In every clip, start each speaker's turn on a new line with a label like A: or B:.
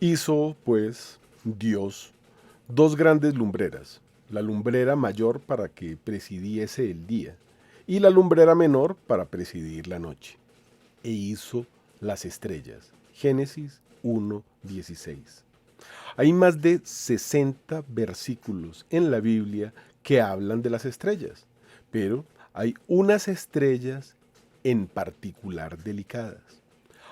A: Hizo, pues, Dios dos grandes lumbreras, la lumbrera mayor para que presidiese el día y la lumbrera menor para presidir la noche. E hizo las estrellas. Génesis 1:16. Hay más de 60 versículos en la Biblia que hablan de las estrellas, pero hay unas estrellas en particular delicadas.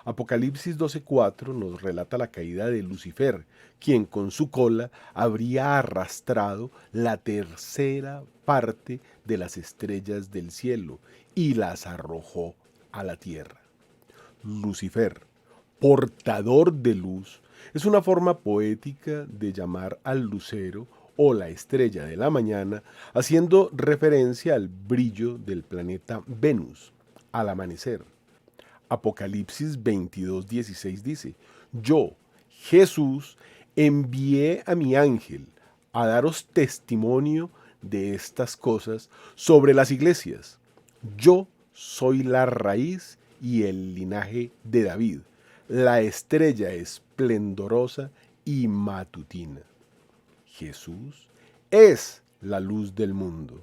A: Apocalipsis 12:4 nos relata la caída de Lucifer, quien con su cola habría arrastrado la tercera parte de las estrellas del cielo y las arrojó a la tierra. Lucifer, portador de luz, es una forma poética de llamar al lucero o la estrella de la mañana, haciendo referencia al brillo del planeta Venus al amanecer. Apocalipsis 22:16 dice: Yo, Jesús, envié a mi ángel a daros testimonio de estas cosas sobre las iglesias. Yo soy la raíz y el linaje de David, la estrella esplendorosa y matutina. Jesús es la luz del mundo.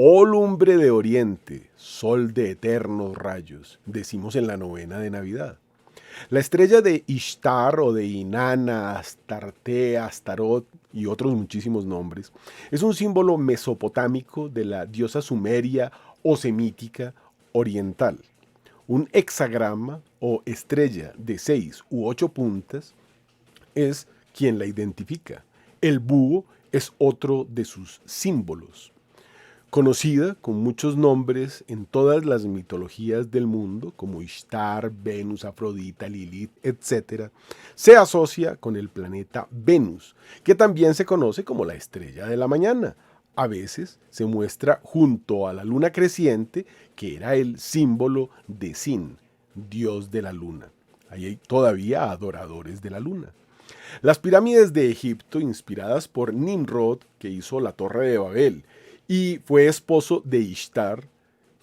A: Oh lumbre de oriente, sol de eternos rayos, decimos en la novena de Navidad. La estrella de Ishtar o de Inanna, Astarte, Astarot y otros muchísimos nombres es un símbolo mesopotámico de la diosa sumeria o semítica oriental. Un hexagrama o estrella de 6 u 8 puntas es quien la identifica. El búho es otro de sus símbolos. Conocida con muchos nombres en todas las mitologías del mundo, como Ishtar, Venus, Afrodita, Lilith, etc., se asocia con el planeta Venus, que también se conoce como la estrella de la mañana. A veces se muestra junto a la luna creciente, que era el símbolo de Sin, dios de la luna. Ahí hay todavía adoradores de la luna. Las pirámides de Egipto, inspiradas por Nimrod, que hizo la Torre de Babel, y fue esposo de Ishtar,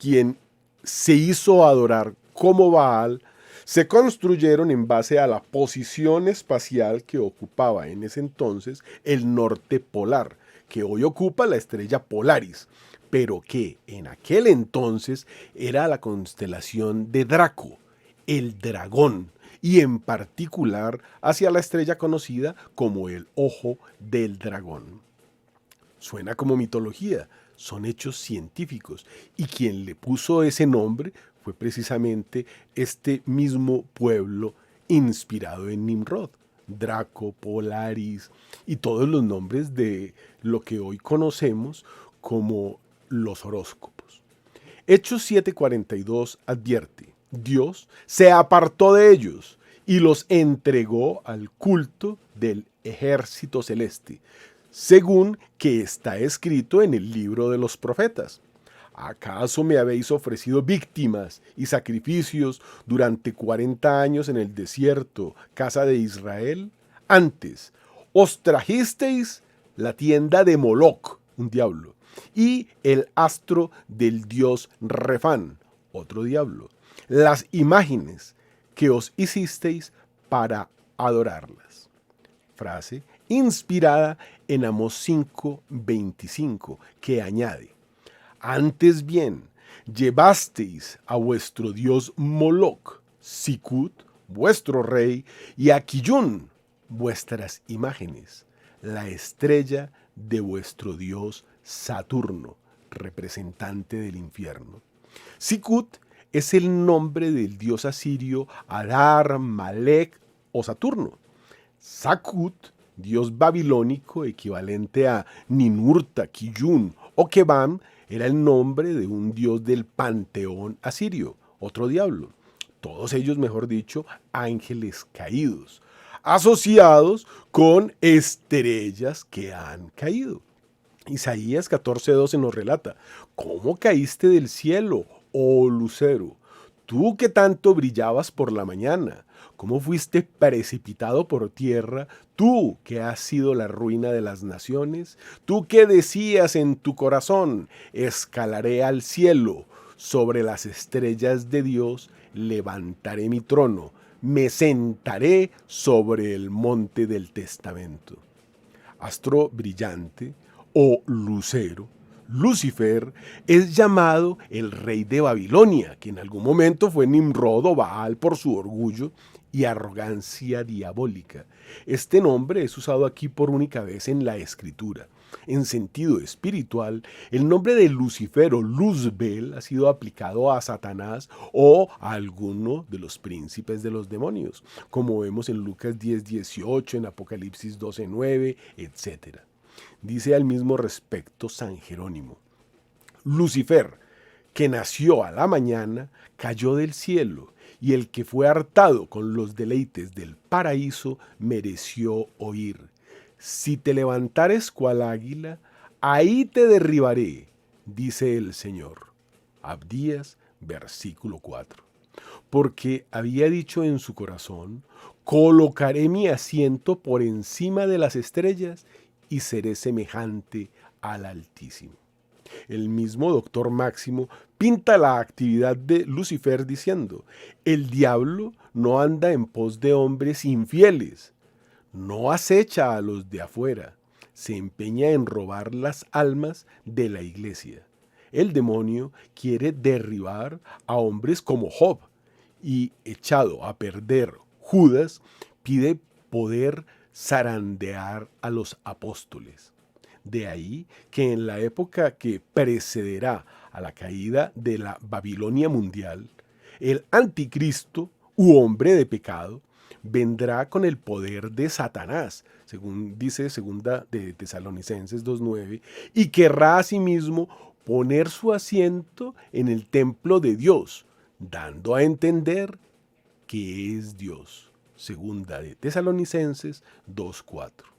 A: quien se hizo adorar como Baal, se construyeron en base a la posición espacial que ocupaba en ese entonces el norte polar, que hoy ocupa la estrella Polaris, pero que en aquel entonces era la constelación de Draco, el dragón, y en particular hacia la estrella conocida como el Ojo del Dragón. Suena como mitología, son hechos científicos, y quien le puso ese nombre fue precisamente este mismo pueblo inspirado en Nimrod, Draco, Polaris y todos los nombres de lo que hoy conocemos como los horóscopos. Hechos 7:42 advierte: Dios se apartó de ellos y los entregó al culto del ejército celeste, según que está escrito en el libro de los profetas. ¿Acaso me habéis ofrecido víctimas y sacrificios durante 40 años en el desierto, casa de Israel? Antes, os trajisteis la tienda de Moloc, un diablo, y el astro del dios Refán, otro diablo, las imágenes que os hicisteis para adorarlas. Frase inspirada en Amós 5:25, que añade: Antes bien, llevasteis a vuestro dios Moloc, Sicut, vuestro rey, y a Quillún, vuestras imágenes, la estrella de vuestro dios Saturno, representante del infierno. Sicut es el nombre del dios asirio Adar, Malek o Saturno. Sakut, dios babilónico equivalente a Ninurta, Kiyun o Kebam, era el nombre de un dios del panteón asirio, otro diablo. Todos ellos, mejor dicho, ángeles caídos, asociados con estrellas que han caído. Isaías 14:12 nos relata: ¿Cómo caíste del cielo, oh lucero? Tú que tanto brillabas por la mañana, ¿cómo fuiste precipitado por tierra? Tú que has sido la ruina de las naciones, tú que decías en tu corazón: escalaré al cielo, sobre las estrellas de Dios levantaré mi trono, me sentaré sobre el monte del testamento. Astro brillante o lucero, Lucifer es llamado el rey de Babilonia, que en algún momento fue Nimrod o Baal por su orgullo y arrogancia diabólica. Este nombre es usado aquí por única vez en la Escritura. En sentido espiritual, el nombre de Lucifer o Luzbel ha sido aplicado a Satanás o a alguno de los príncipes de los demonios, como vemos en Lucas 10:18, en Apocalipsis 12:9, etc. Dice al mismo respecto San Jerónimo: Lucifer, que nació a la mañana, cayó del cielo, y el que fue hartado con los deleites del paraíso mereció oír: si te levantares cual águila, ahí te derribaré, dice el Señor. Abdías, versículo 4. Porque había dicho en su corazón: colocaré mi asiento por encima de las estrellas y seré semejante al Altísimo. El mismo doctor Máximo pinta la actividad de Lucifer diciendo: el diablo no anda en pos de hombres infieles, no acecha a los de afuera, se empeña en robar las almas de la iglesia. El demonio quiere derribar a hombres como Job, y echado a perder Judas, pide poder zarandear a los apóstoles. De ahí que en la época que precederá a la caída de la Babilonia mundial, el anticristo u hombre de pecado vendrá con el poder de Satanás, según dice segunda de Tesalonicenses 2:9, y querrá asimismo poner su asiento en el templo de Dios, dando a entender que es Dios. Segunda de Tesalonicenses 2:4.